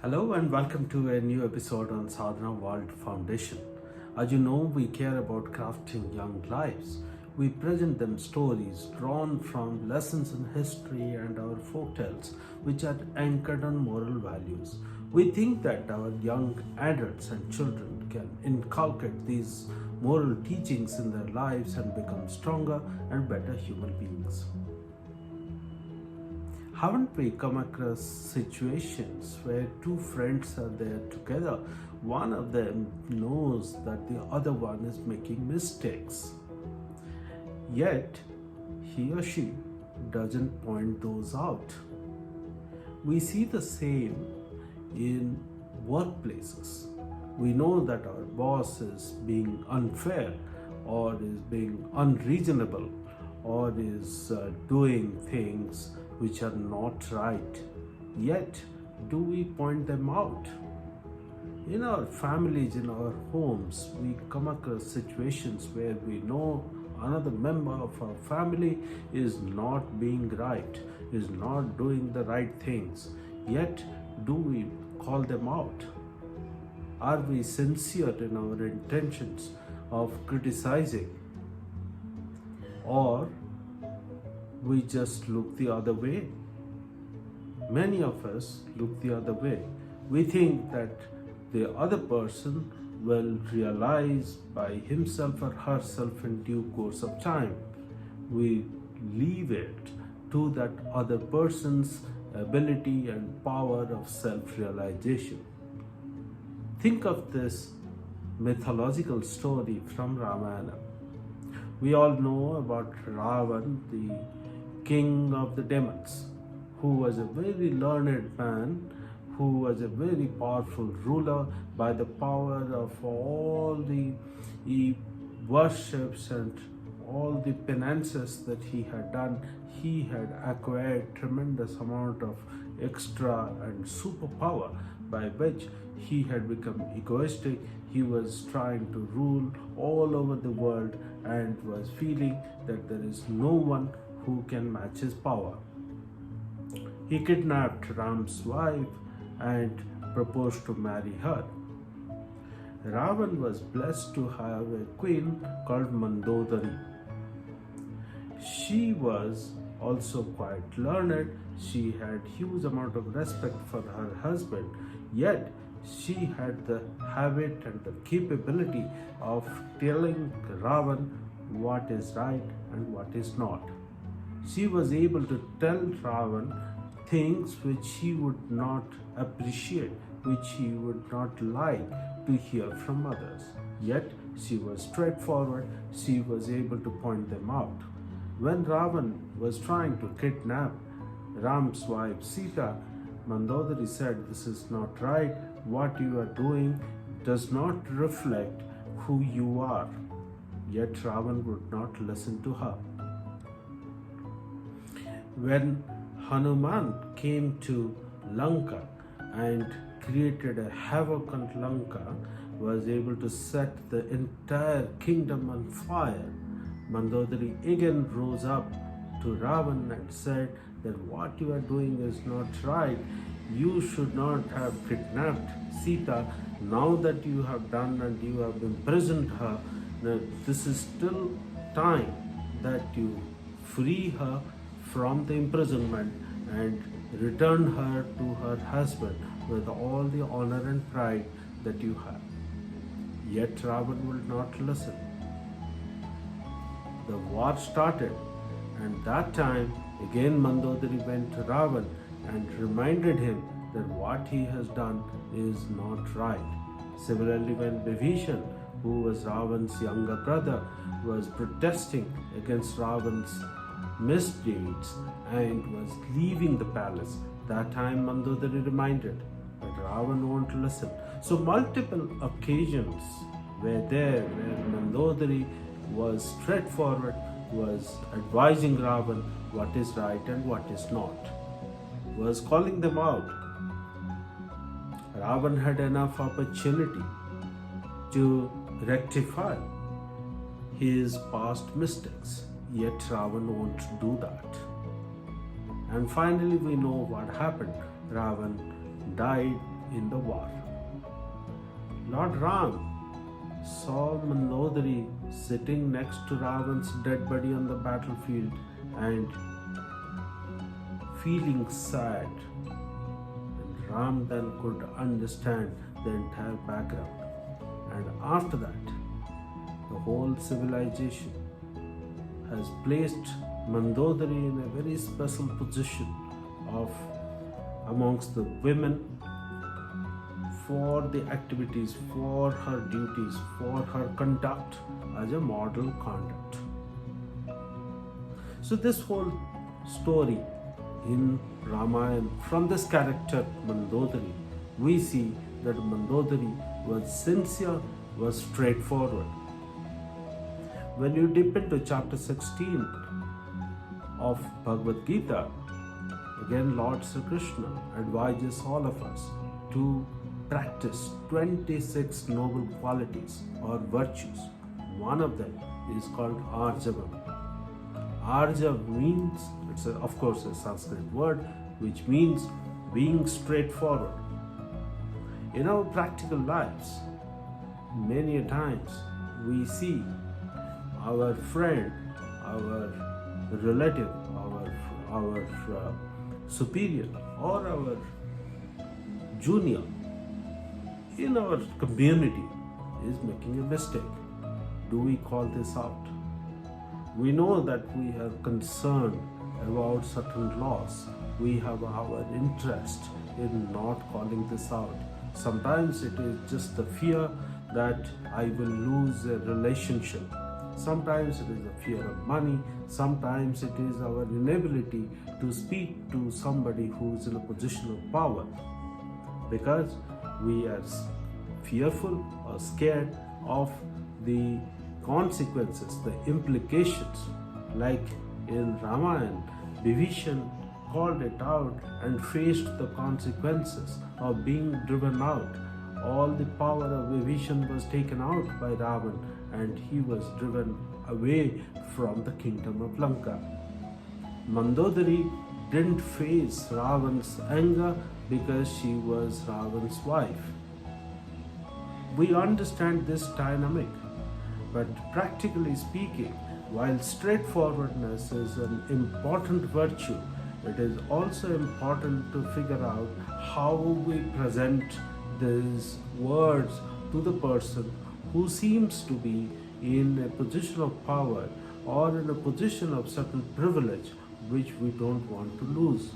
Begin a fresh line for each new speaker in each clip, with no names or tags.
Hello and welcome to a new episode on Sadhana World Foundation. As you know, we care about crafting young lives. We present them stories drawn from lessons in history and our folktales, which are anchored on moral values. We think that our young adults and children can inculcate these moral teachings in their lives and become stronger and better human beings. Haven't we come across situations where two friends are there together? One of them knows that the other one is making mistakes, yet he or she doesn't point those out. We see the same in workplaces. We know that our boss is being unfair or is being unreasonable or is doing things which are not right, yet do we point them out? In our families, in our homes, we come across situations where we know another member of our family is not being right, is not doing the right things, yet do we call them out? Are we sincere in our intentions of criticizing, or we just look the other way? Many of us look the other way. We think that the other person will realize by himself or herself in due course of time. We leave it to that other person's ability and power of self-realization. Think of this mythological story from Ramayana. We all know about Ravan, the king of the demons, who was a very learned man, who was a very powerful ruler. By the power of all the worships and all the penances that he had done, he had acquired tremendous amount of extra and superpower by which he had become egoistic. He was trying to rule all over the world and was feeling that there is no one who can match his power. He kidnapped Ram's wife and proposed to marry her. Ravan was blessed to have a queen called Mandodari. She was also quite learned. She had huge amount of respect for her husband, yet she had the habit and the capability of telling Ravan what is right and what is not. She was able to tell Ravan things which he would not appreciate, which he would not like to hear from others. Yet she was straightforward, she was able to point them out. When Ravan was trying to kidnap Ram's wife Sita, Mandodari said, "This is not right. What you are doing does not reflect who you are." Yet Ravan would not listen to her. When Hanuman came to Lanka and created a havoc on Lanka, was able to set the entire kingdom on fire, Mandodari again rose up to Ravan and said that what you are doing is not right. You should not have kidnapped Sita. Now that you have done and you have imprisoned her, this is still time that you free her from the imprisonment and return her to her husband with all the honor and pride that you have. Yet Ravan will not listen. The war started, and that time again Mandodari went to Ravan and reminded him that what he has done is not right. Similarly, when Vibhishana, who was Ravan's younger brother, was protesting against Ravan's misdeeds and was leaving the palace, that time Mandodari reminded that Ravan won't listen. So multiple occasions were there where Mandodari was straightforward, was advising Ravan what is right and what is not, was calling them out. Ravan had enough opportunity to rectify his past mistakes, yet Ravan won't do that. And finally we know what happened. Ravan died in the war. Lord Ram saw Mandodari sitting next to Ravan's dead body on the battlefield and feeling sad. And Ram then could understand the entire background. And after that, the whole civilization has placed Mandodari in a very special position of amongst the women for the activities, for her duties, for her conduct as a model conduct. So this whole story in Ramayana, from this character Mandodari, we see that Mandodari was sincere, was straightforward. When you dip into chapter 16 of Bhagavad Gita, again Lord Sri Krishna advises all of us to practice 26 noble qualities or virtues. One of them is called Arjavam. Arjav means, it's of course a Sanskrit word, which means being straightforward. In our practical lives, many a times we see our friend, our relative, our superior or our junior in our community is making a mistake. Do we call this out? We know that we are concerned about certain laws. We have our interest in not calling this out. Sometimes it is just the fear that I will lose a relationship. Sometimes it is a fear of money. Sometimes it is our inability to speak to somebody who is in a position of power, because we are fearful or scared of the consequences, the implications. Like in Ramayana, Vibhishana called it out and faced the consequences of being driven out. All the power of Vibhishana was taken out by Ravan and he was driven away from the kingdom of Lanka. Mandodari didn't face Ravan's anger because she was Ravan's wife. We understand this dynamic, but practically speaking, while straightforwardness is an important virtue, it is also important to figure out how we present these words to the person who seems to be in a position of power or in a position of certain privilege which we don't want to lose.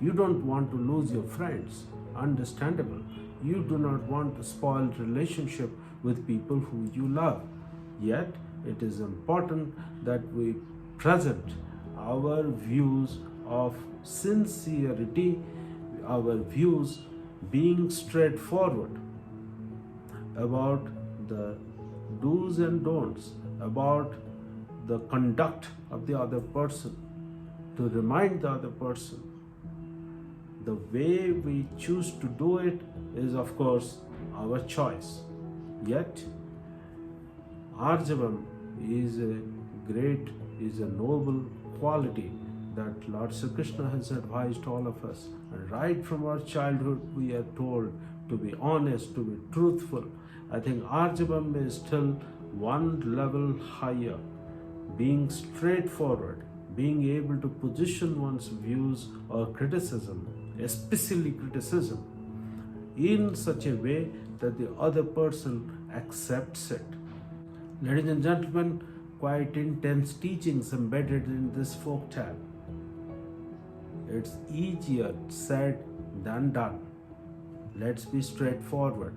You don't want to lose your friends, understandable. You do not want to spoil relationship with people who you love. Yet it is important that we present our views of sincerity, our views being straightforward about the do's and don'ts, about the conduct of the other person, to remind the other person. The way we choose to do it is, of course, our choice. Yet, Arjavam is a noble quality that Lord Sri Krishna has advised all of us. And right from our childhood, we are told to be honest, to be truthful. I think Arjavam is still one level higher, being straightforward, being able to position one's views or criticism, especially criticism, in such a way that the other person accepts it. Ladies and gentlemen, quite intense teachings embedded in this folk tale. It's easier said than done. Let's be straightforward.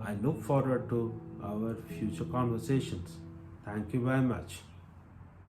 I look forward to our future conversations. Thank you very much.